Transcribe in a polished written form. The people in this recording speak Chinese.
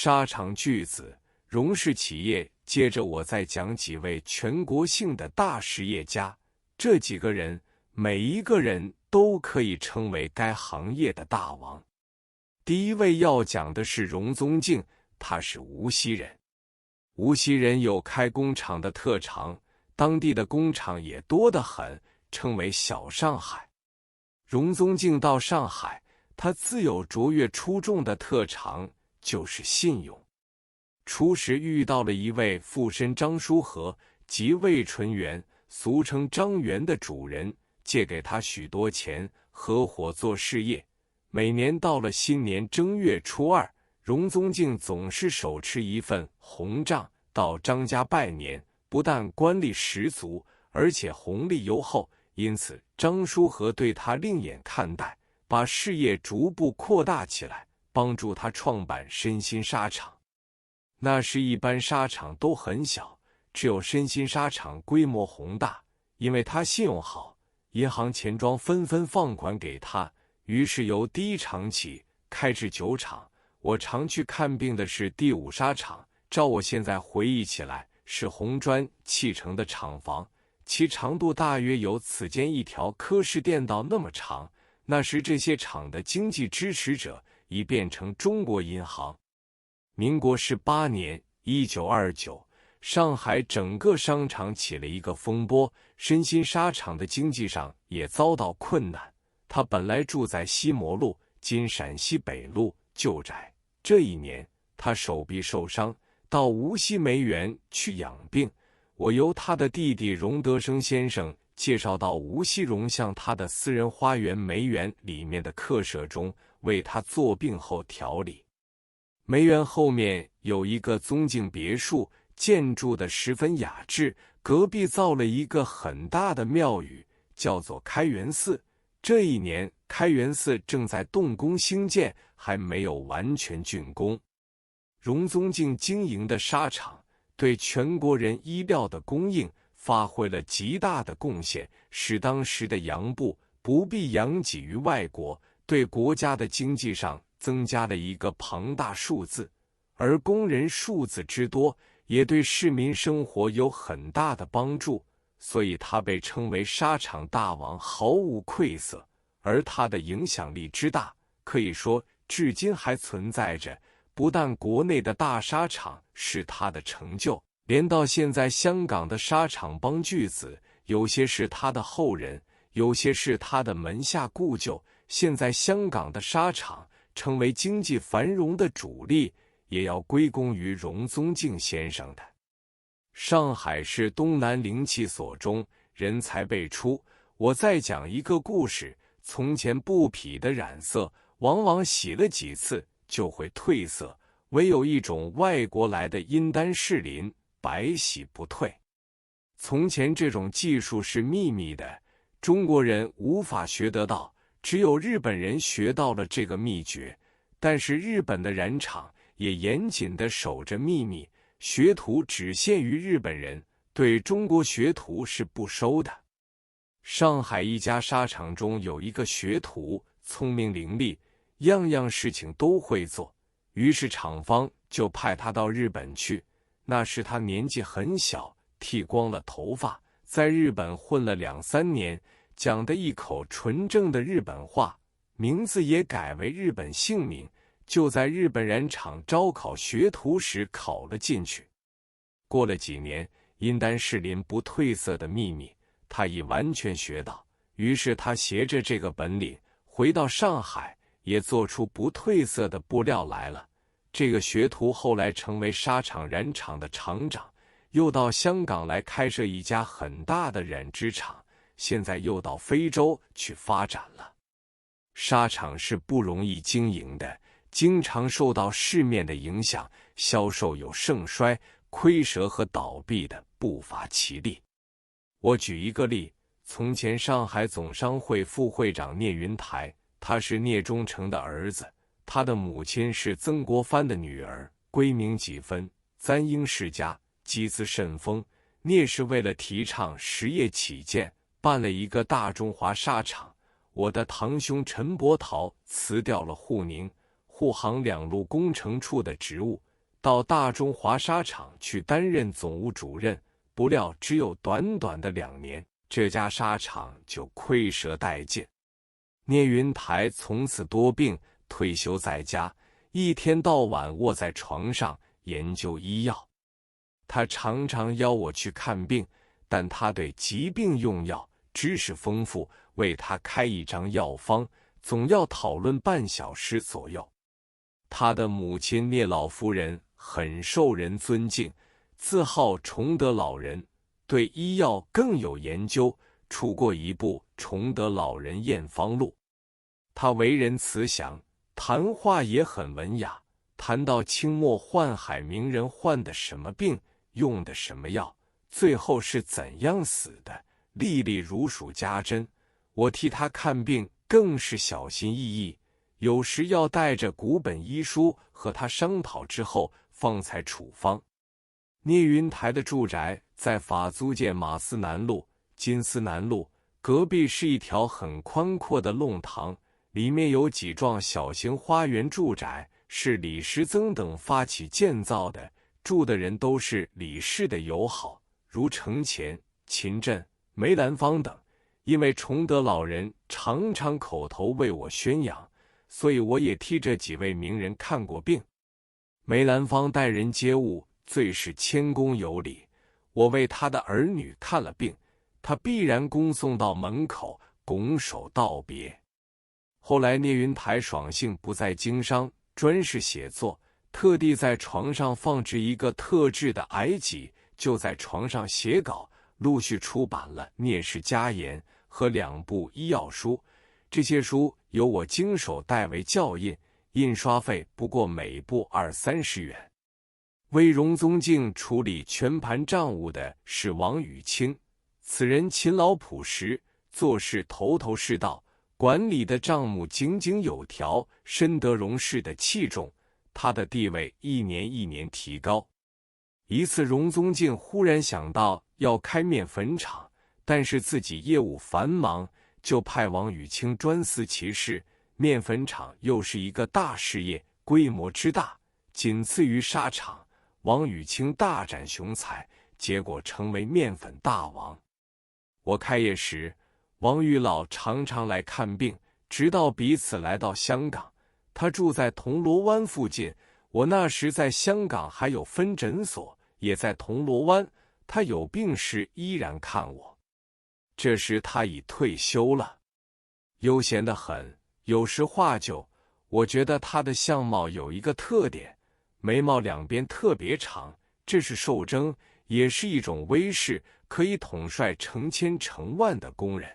沙场巨子，荣氏企业。接着我再讲几位全国性的大实业家，这几个人每一个人都可以称为该行业的大王。第一位要讲的是荣宗敬，他是无锡人。无锡人有开工厂的特长，当地的工厂也多得很，称为小上海。荣宗敬到上海，他自有卓越出众的特长，就是信用。初时遇到了一位富绅张书和即魏纯元，俗称张元的主人，借给他许多钱，合伙做事业。每年到了新年正月初二，荣宗敬总是手持一份红账到张家拜年，不但官力十足，而且红利优厚，因此张书和对他另眼看待，把事业逐步扩大起来，帮助他创办身心纱厂。那时一般纱厂都很小，只有身心纱厂规模宏大，因为他信用好，银行钱庄纷纷放款给他，于是由第一厂起开至9厂。我常去看病的是第5纱厂，照我现在回忆起来，是红砖砌成的厂房，其长度大约有此间一条科室电道那么长。那时这些厂的经济支持者已变成中国银行。民国18年1929，上海整个商场起了一个风波，身心纱厂的经济上也遭到困难。他本来住在西摩路（今陕西北路）旧宅，这一年他手臂受伤，到无锡梅园去养病。我由他的弟弟荣德生先生介绍到无锡荣巷他的私人花园梅园里面的客舍中，为他做病后调理。梅园后面有一个宗敬别墅，建筑的十分雅致，隔壁造了一个很大的庙宇，叫做开元寺。这一年开元寺正在动工兴建，还没有完全竣工。荣宗敬经营的纱厂对全国人衣料的供应发挥了极大的贡献，使当时的洋布不必养己于外国，对国家的经济上增加了一个庞大数字，而工人数字之多，也对市民生活有很大的帮助，所以他被称为纱厂大王，毫无愧色。而他的影响力之大，可以说至今还存在着。不但国内的大纱厂是他的成就，连到现在香港的纱厂帮巨子，有些是他的后人，有些是他的门下故旧。现在香港的纱厂成为经济繁荣的主力，也要归功于荣宗敬先生的。上海市东南灵器所中，人才辈出。我再讲一个故事，从前布匹的染色往往洗了几次就会褪色，唯有一种外国来的阴丹士林，白洗不褪。从前这种技术是秘密的，中国人无法学得到，只有日本人学到了这个秘诀。但是日本的染厂也严谨地守着秘密，学徒只限于日本人，对中国学徒是不收的。上海一家纱厂中有一个学徒，聪明伶俐，样样事情都会做，于是厂方就派他到日本去。那时他年纪很小，剃光了头发，在日本混了2、3年，讲得一口纯正的日本话，名字也改为日本姓名，就在日本染厂招考学徒时考了进去。过了几年，阴丹士林不褪色的秘密他已完全学到，于是他携着这个本领回到上海，也做出不褪色的布料来了。这个学徒后来成为纱厂染厂的厂长，又到香港来开设一家很大的染织厂，现在又到非洲去发展了。纱厂是不容易经营的，经常受到市面的影响，销售有盛衰、亏折和倒闭的不乏其例。我举一个例，从前上海总商会副会长聂云台，他是聂中诚的儿子，他的母亲是曾国藩的女儿，闺名几分，簪缨世家，积资甚丰。聂是为了提倡实业起见，办了一个大中华纱厂。我的堂兄陈伯桃辞掉了沪宁、沪杭2路工程处的职务，到大中华纱厂去担任总务主任，不料只有短短的2年，这家纱厂就溃折殆尽。聂云台从此多病，退休在家，一天到晚卧在床上研究医药。他常常邀我去看病，但他对疾病用药知识丰富，为他开一张药方，总要讨论半小时左右。他的母亲聂老夫人很受人尊敬，自号崇德老人，对医药更有研究，出过一部《崇德老人验方录》。他为人慈祥，谈话也很文雅，谈到清末宦海名人患的什么病，用的什么药，最后是怎样死的，历历如数家珍。我替他看病更是小心翼翼，有时要带着古本医书和他商讨之后方才处方。聂云台的住宅在法租界马思南路、金丝南路，隔壁是一条很宽阔的弄堂，里面有几幢小型花园住宅，是李时增等发起建造的，住的人都是李氏的友好，如程潜、秦震、梅兰芳等。因为崇德老人常常口头为我宣扬，所以我也替这几位名人看过病。梅兰芳待人接物最是谦恭有礼，我为他的儿女看了病，他必然恭送到门口，拱手道别。后来聂云台爽性不再经商，专事写作，特地在床上放置一个特制的矮几，就在床上写稿，陆续出版了《聂氏家言》和2部医药书。这些书由我经手代为校印，印刷费不过每部20-30元。为荣宗敬处理全盘账务的是王宇清，此人勤劳朴实，做事头头是道，管理的账目井井有条，深得荣氏的器重，他的地位一年一年提高。一次荣宗敬忽然想到要开面粉厂，但是自己业务繁忙，就派王宇清专司其事。面粉厂又是一个大事业，规模之大，仅次于纱厂。王宇清大展雄才，结果成为面粉大王。我开业时，王宇老常常来看病，直到彼此来到香港。他住在铜锣湾附近，我那时在香港还有分诊所，也在铜锣湾。他有病时依然看我。这时他已退休了，悠闲得很，有时话就。我觉得他的相貌有一个特点，眉毛两边特别长，这是受征，也是一种威势，可以统帅成千成万的工人。